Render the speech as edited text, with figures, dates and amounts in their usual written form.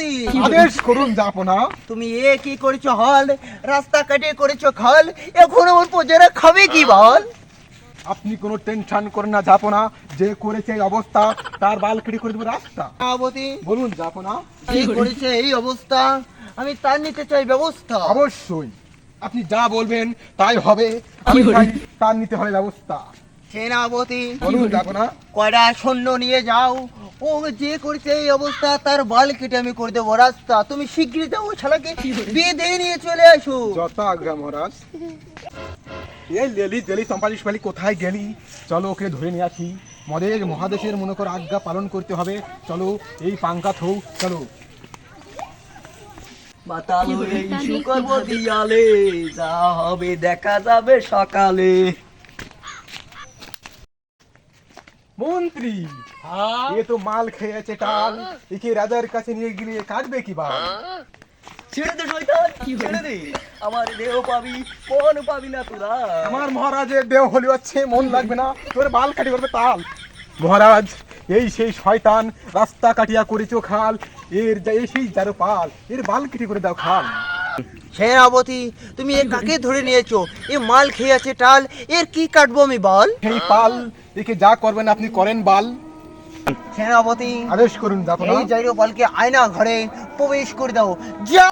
সেনাপতি আদেশ করুন জাপনা। তুমি এ কি করেছো হল, রাস্তা কাটে করেছো খাল, এখন আমার প্রজারা খাবে কি বল? আপনি কোনো টেনশন করেন না জাপনা, যে করেছে এই অবস্থা তার বাল কেটে করে দেবো রাস্তা। সেনাপতি বলুন জাপনা। যে করেছে এই অবস্থা, আমি তার নিতে চাই ব্যবস্থা। অবশ্যই আপনি যা বলবেন তাই হবে, আমি চাই তার নিতে হবে ব্যবস্থা। সেনাপতি বলুন জাপনা। কয়টা সৈন্য নিয়ে যাও, ও যে করেছে এই অবস্থা তার বাল কেটে আমি করে দেবো রাস্তা। তুমি শীঘ্রই যাও, ওই শালাকে বেঁধে নিয়ে চলে আসো। যত আজ্ঞা মহারাজ। এই লেলি জেলি চম্পালিশ পালি কোথায় গেলি? চলো ওকে ধরে নিয়ে আসি। মদের মহাদেশের মনে করে আজ্ঞা পালন করতে হবে। চলো এই পাঙ্কা থৌ, চলো। মাতাল হয়ে ইস্যু করবো দিয়ালে, যা হবে দেখা যাবে সকালে। মন্ত্রী, এ তো মাল খেয়েছে টাল, একে রাজার কাছে নিয়ে গেলে কাটবে কি বাল? ছেড়ে দে শয়তান, ছেড়ে দে, আমার দেহ পাবি, মন পাবি না তোরা। আমার মহারাজের দেহ হলি হচ্ছে, মন লাগবে না, তোর বাল কাটি করবে তাল। মহারাজ, এই সেই শয়তান রাস্তা কাটিয়া করেছো খাল, এই সেই যারো পাল, এর বাল কেটে করে দাও খাল। সেনাপতি তুমি এ কাকে ধরে নিয়েছো? এ মাল খেয়ে আছে টাল, এর কি কাটবো আমি বল? সেই পাল, একে যা করবেন আপনি করেন বাল। সেনাপতি আদেশ করুন জাপনা। এই জায়গা বলকে আয়না ঘরে প্রবেশ করে দাও, যা।